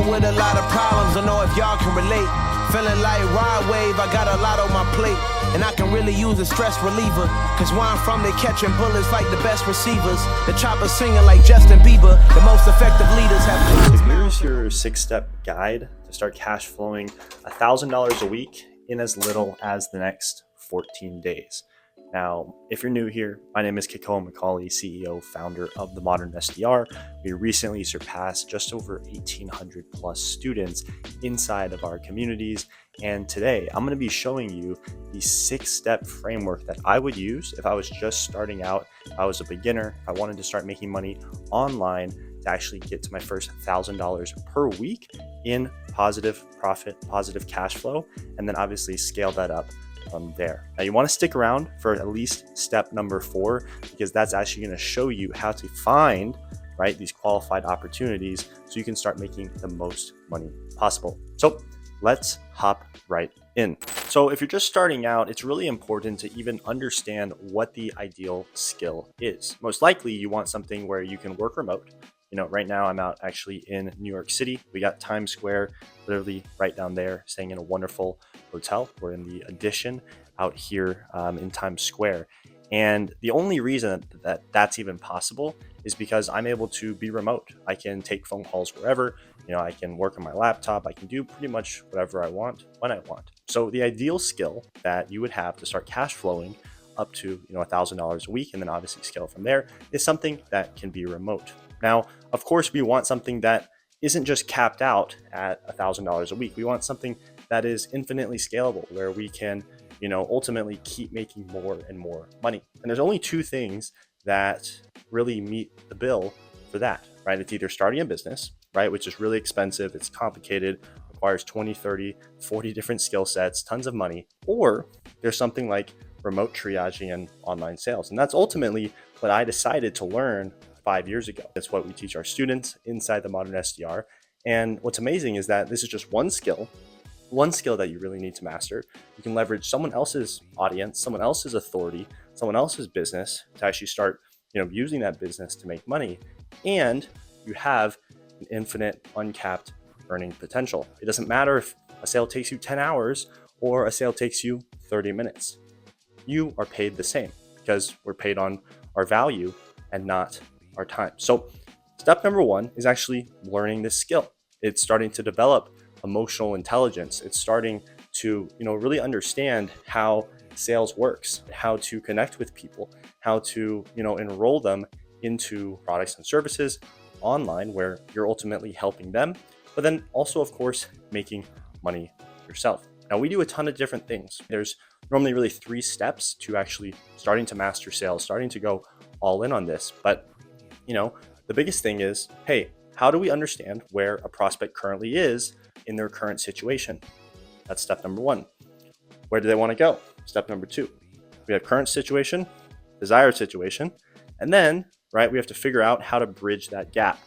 Dealing with a lot of problems, don't know if y'all can relate. Feeling like ride wave, I got a lot on my plate. And I can really use a stress reliever. Cause where I'm from, they catching bullets like the best receivers. The chopper singing like Justin Bieber. The most effective leaders have. So here's your 6-step guide to start cash flowing $1,000 a week in as little as the next 14 days. Now, if you're new here, my name is Kekoa MacAuley, CEO, founder of the Modern SDR. We recently surpassed just over 1,800 plus students inside of our communities. And today I'm going to be showing you the 6-step framework that I would use if I was just starting out, if I was a beginner, if I wanted to start making money online to actually get to my first $1,000 per week in positive profit, positive cash flow, and then obviously scale that up from there. Now you want to stick around for at least step number 4, because that's actually going to show you how to find these qualified opportunities so you can start making the most money possible. So let's hop right in. So if you're just starting out, it's really important to even understand what the ideal skill is. Most likely you want something where you can work remote. Right now I'm out actually in New York City. We got Times Square literally right down there, staying in a wonderful hotel. We're in the Edition out here in Times Square. And the only reason that that's even possible is because I'm able to be remote. I can take phone calls wherever, I can work on my laptop. I can do pretty much whatever I want when I want. So the ideal skill that you would have to start cash flowing up to $1,000 a week, and then obviously scale from there, is something that can be remote. Now, of course, we want something that isn't just capped out at $1,000 a week. We want something that is infinitely scalable, where we can, ultimately keep making more and more money. And there's only 2 things that really meet the bill for that, right? It's either starting a business, right, which is really expensive, it's complicated, requires 20, 30, 40 different skill sets, tons of money, or there's something like remote triaging and online sales. And that's ultimately what I decided to learn 5 years ago. That's what we teach our students inside the Modern SDR. And what's amazing is that this is just one skill that you really need to master. You can leverage someone else's audience, someone else's authority, someone else's business to actually start, using that business to make money. And you have an infinite, uncapped earning potential. It doesn't matter if a sale takes you 10 hours or a sale takes you 30 minutes. You are paid the same because we're paid on our value and not our time. So step number 1 is actually learning this skill. It's starting to develop emotional intelligence. It's starting to, really understand how sales works, how to connect with people, how to, enroll them into products and services online where you're ultimately helping them, but then also, of course, making money yourself. Now, we do a ton of different things. There's normally really 3 steps to actually starting to master sales, starting to go all in on this. But the biggest thing is, hey, how do we understand where a prospect currently is in their current situation? That's step number 1. Where do they want to go? Step number 2. We have current situation, desired situation, and then, we have to figure out how to bridge that gap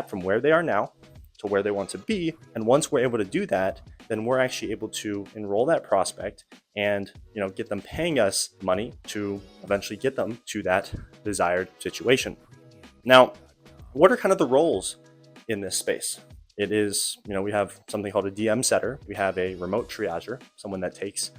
from where they are now to where they want to be. And once we're able to do that, then we're actually able to enroll that prospect and, get them paying us money to eventually get them to that desired situation. Now, what are kind of the roles in this space? It is, we have something called a DM setter. We have a remote triager, someone that takes,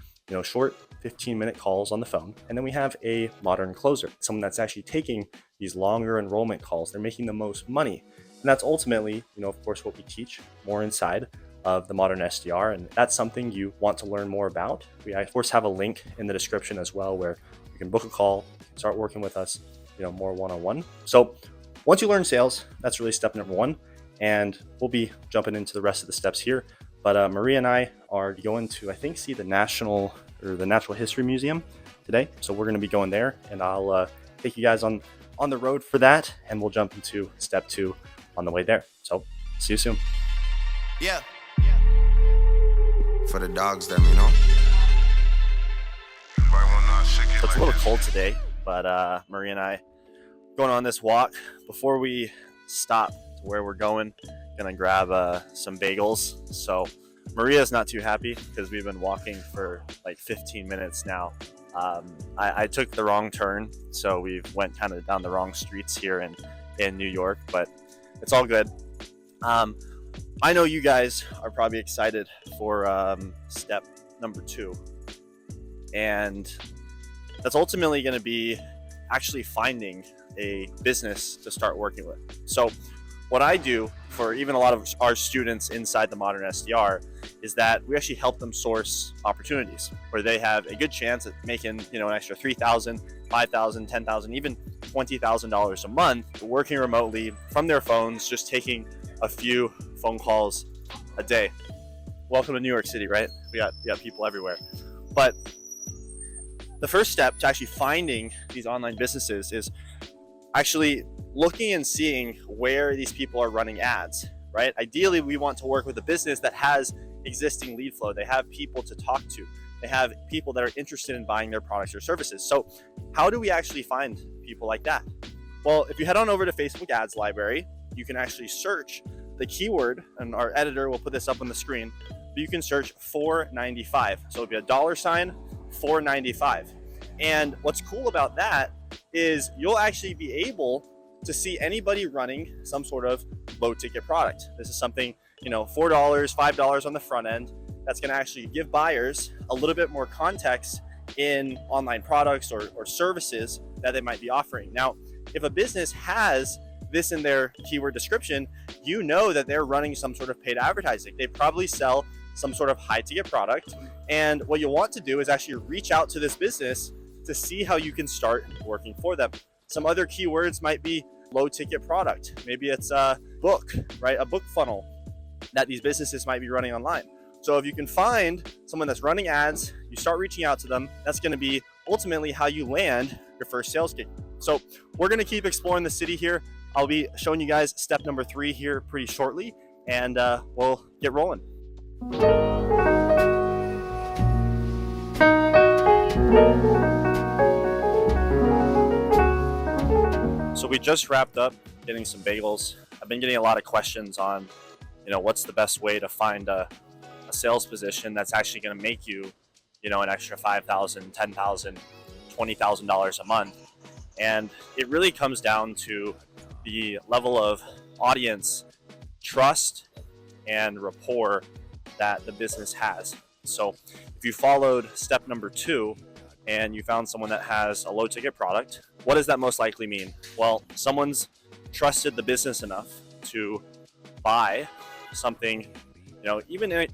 short 15-minute calls on the phone. And then we have a modern closer, someone that's actually taking these longer enrollment calls. They're making the most money. And that's ultimately, of course, what we teach more inside of the Modern SDR. And that's something you want to learn more about. We, of course, have a link in the description as well, where you can book a call, start working with us, more one-on-one. So once you learn sales, that's really step number 1. And we'll be jumping into the rest of the steps here. But Maria and I are going to, I think, see the Natural History Museum today. So we're going to be going there, and I'll take you guys on the road for that, and we'll jump into step 2 on the way there. So see you soon. Yeah. For the dogs, them, So it's a little cold today, but Maria and I going on this walk. Before we stop to where we're going, gonna grab some bagels. So Maria's not too happy because we've been walking for like 15 minutes now. I took the wrong turn, so we've went kind of down the wrong streets here in New York, but it's all good. I know you guys are probably excited for step number 2, and that's ultimately going to be actually finding a business to start working with. So what I do for even a lot of our students inside the Modern SDR is that we actually help them source opportunities where they have a good chance at making, an extra $3,000, $5,000, $10,000, even $20,000 a month working remotely from their phones, just taking a few phone calls a day. Welcome to New York City, right? We got people everywhere. But the first step to actually finding these online businesses is actually looking and seeing where these people are running ads, right? Ideally, we want to work with a business that has existing lead flow. They have people to talk to. They have people that are interested in buying their products or services. So how do we actually find people like that? Well, if you head on over to Facebook Ads Library, you can actually search the keyword, and our editor will put this up on the screen, but you can search $4.95. So it'll be $, $4.95. And what's cool about that is you'll actually be able to see anybody running some sort of low ticket product. This is something, $4, $5 on the front end that's going to actually give buyers a little bit more context in online products or services that they might be offering. Now, if a business has this in their keyword description, you know that they're running some sort of paid advertising. They probably sell some sort of high ticket product. And what you'll want to do is actually reach out to this business to see how you can start working for them. Some other keywords might be low ticket product. Maybe it's a book, right? A book funnel that these businesses might be running online. So if you can find someone that's running ads, you start reaching out to them, that's going to be ultimately how you land your first sales gig. So we're going to keep exploring the city here. I'll be showing you guys step number 3 here pretty shortly, and we'll get rolling. So we just wrapped up getting some bagels. I've been getting a lot of questions on, what's the best way to find a sales position that's actually going to make you, an extra $5,000, $10,000, $20,000 a month. And it really comes down to the level of audience trust and rapport that the business has. So if you followed step number 2 and you found someone that has a low ticket product, what does that most likely mean? Well, someone's trusted the business enough to buy something, even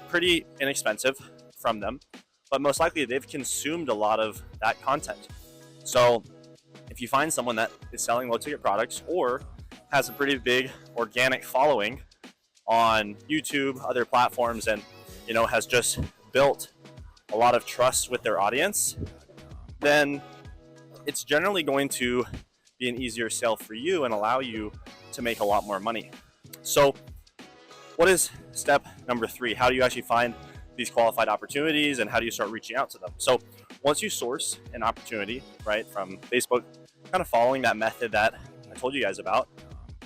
pretty inexpensive from them, but most likely they've consumed a lot of that content. So if you find someone that is selling low ticket products or has a pretty big organic following on YouTube, other platforms, and has just built a lot of trust with their audience, then it's generally going to be an easier sale for you and allow you to make a lot more money. So what is step number 3? How do you actually find these qualified opportunities, and how do you start reaching out to them? So once you source an opportunity, right, from Facebook, kind of following that method that I told you guys about,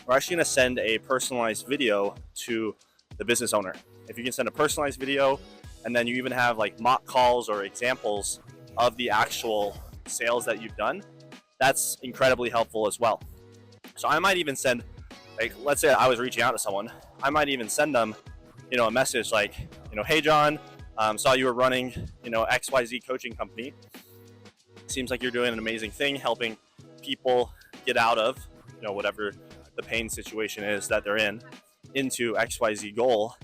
we're actually going to send a personalized video to the business owner. If you can send a personalized video, and then you even have like mock calls or examples of the actual sales that you've done, that's incredibly helpful as well. So I might even send, let's say I was reaching out to someone, I might even send them, a message like, hey John, saw you were running, XYZ coaching company. Seems like you're doing an amazing thing, helping people get out of, whatever the pain situation is that they're in, into XYZ goal.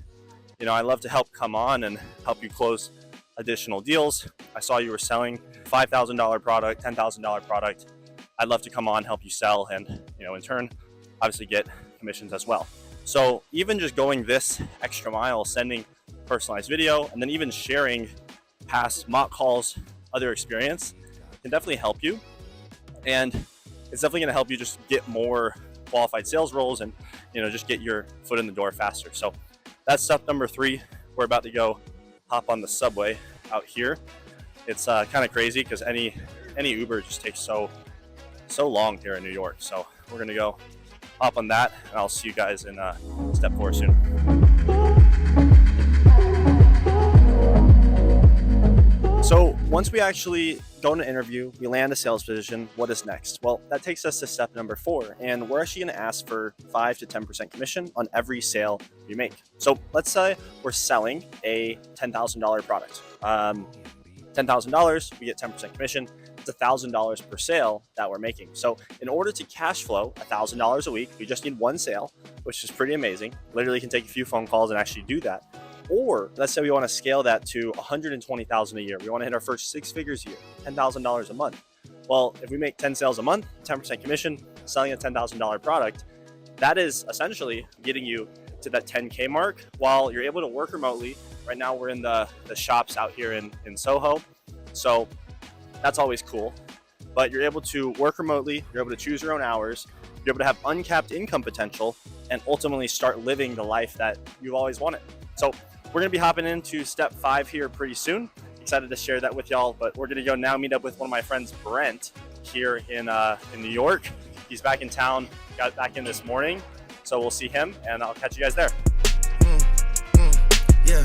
I'd love to help come on and help you close additional deals. I saw you were selling $5,000 product, $10,000 product. I'd love to come on, help you sell, and in turn, obviously get commissions as well. So even just going this extra mile, sending personalized video, and then even sharing past mock calls, other experience, can definitely help you. And it's definitely going to help you just get more qualified sales roles and just get your foot in the door faster. So that's step number 3. We're about to go hop on the subway out here. It's kind of crazy because any Uber just takes so long here in New York. So we're gonna go hop on that, and I'll see you guys in step 4 soon. So once we actually go to an interview, we land a sales position. What is next? Well, that takes us to step number 4, and we're actually going to ask for 5 to 10% commission on every sale we make. So let's say we're selling a $10,000 product. $10,000, we get 10% commission. It's $1,000 per sale that we're making. So in order to cash flow $1,000 a week, we just need one sale, which is pretty amazing. Literally can take a few phone calls and actually do that. Or let's say we want to scale that to $120,000 a year. We want to hit our first 6 figures a year, $10,000 a month. Well, if we make 10 sales a month, 10% commission, selling a $10,000 product, that is essentially getting you to that 10K mark while you're able to work remotely. Right now we're in the shops out here in Soho. So that's always cool. But you're able to work remotely, you're able to choose your own hours, you're able to have uncapped income potential, and ultimately start living the life that you've always wanted. So we're gonna be hopping into step 5 here pretty soon. Excited to share that with y'all, but we're gonna go now meet up with one of my friends, Brent, here in New York. He's back in town, got back in this morning. So we'll see him and I'll catch you guys there. Yeah,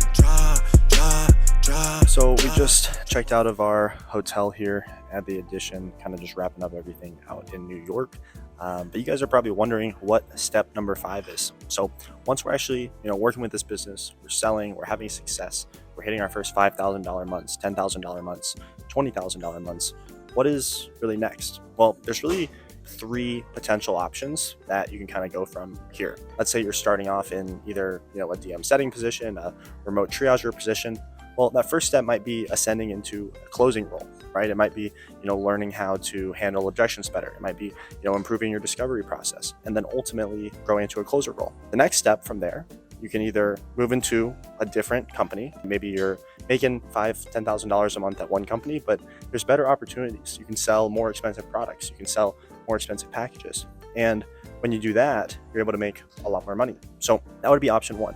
So we just checked out of our hotel here at the Edition, kind of just wrapping up everything out in New York. But you guys are probably wondering what step number 5 is. So once we're actually, working with this business, we're selling, we're having success, we're hitting our first $5,000 months, $10,000 months, $20,000 months. What is really next? Well, there's really 3 potential options that you can kind of go from here. Let's say you're starting off in either, a DM setting position, a remote triager position. Well, that first step might be ascending into a closing role, right? It might be, learning how to handle objections better. It might be, improving your discovery process, and then ultimately growing into a closer role. The next step from there, you can either move into a different company. Maybe you're making $5,000, $10,000 a month at one company, but there's better opportunities. You can sell more expensive products. You can sell more expensive packages. And when you do that, you're able to make a lot more money. So that would be option 1,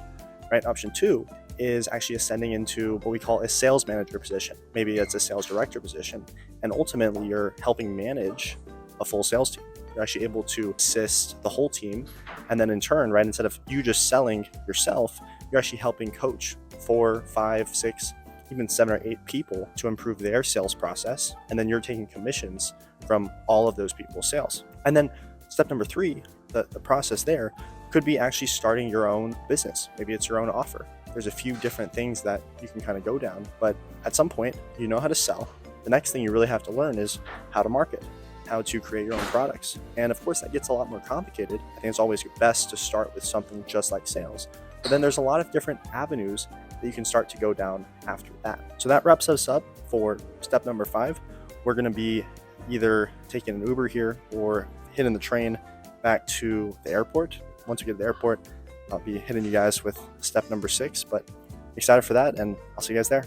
right? Option 2 is actually ascending into what we call a sales manager position. Maybe it's a sales director position. And ultimately you're helping manage a full sales team. You're actually able to assist the whole team. And then in turn, right, instead of you just selling yourself, you're actually helping coach 4, 5, 6, even 7 or 8 people to improve their sales process. And then you're taking commissions from all of those people's sales. And then step number 3, the process there could be actually starting your own business. Maybe it's your own offer. There's a few different things that you can kind of go down, but at some point you know how to sell. The next thing you really have to learn is how to market, how to create your own products. And of course that gets a lot more complicated. I think it's always best to start with something just like sales. But then there's a lot of different avenues that you can start to go down after that. So that wraps us up for step number 5. We're going to be either taking an Uber here or hitting the train back to the airport. Once we get to the airport, I'll be hitting you guys with step number 6, but excited for that, and I'll see you guys there.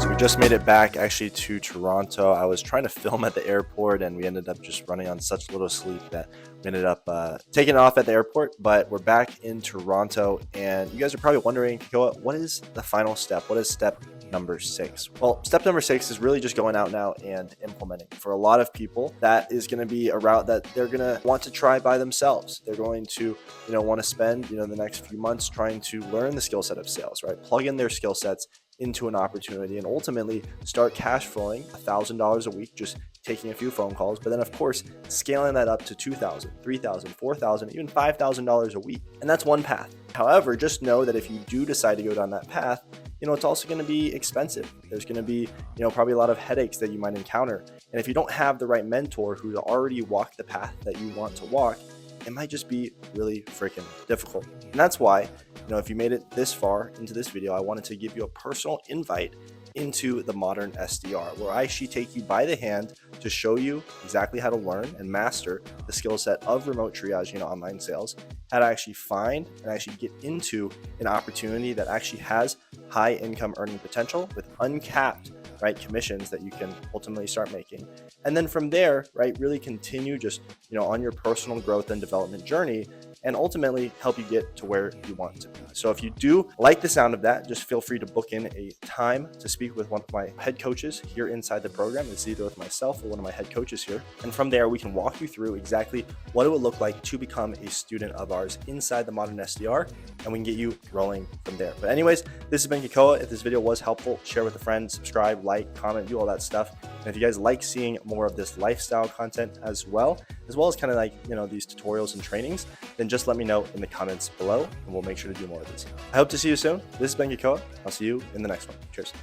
So we just made it back actually to Toronto. I was trying to film at the airport and we ended up just running on such little sleep that we ended up taking off at the airport, but we're back in Toronto. And you guys are probably wondering, Kekoa, what is the final step? What is step number 6? Well, step number 6 is really just going out now and implementing. For a lot of people, that is going to be a route that they're going to want to try by themselves. They're going to, want to spend, the next few months trying to learn the skill set of sales, right? Plug in their skill sets into an opportunity and ultimately start cash flowing $1,000 a week, just taking a few phone calls, but then of course scaling that up to $2,000, $3,000, $4,000, even $5,000 a week. And that's one path. However, just know that if you do decide to go down that path, it's also going to be expensive. There's going to be, probably a lot of headaches that you might encounter. And if you don't have the right mentor who's already walked the path that you want to walk, it might just be really freaking difficult. And that's why, if you made it this far into this video, I wanted to give you a personal invite into the Modern SDR, where I actually take you by the hand to show you exactly how to learn and master the skill set of remote triaging and online sales, how to actually find and actually get into an opportunity that actually has high income earning potential with uncapped right, commissions that you can ultimately start making. And then from there, right, really continue just, on your personal growth and development journey, and ultimately help you get to where you want to be. So if you do like the sound of that, just feel free to book in a time to speak with one of my head coaches here inside the program. It's either with myself or one of my head coaches here. And from there, we can walk you through exactly what it would look like to become a student of ours inside the Modern SDR, and we can get you rolling from there. But anyways, this has been Kekoa. If this video was helpful, share with a friend, subscribe, like, comment, do all that stuff. And if you guys like seeing more of this lifestyle content as well as kind of like, these tutorials and trainings, then just let me know in the comments below and we'll make sure to do more of this. I hope to see you soon. This has been Kekoa. I'll see you in the next one. Cheers.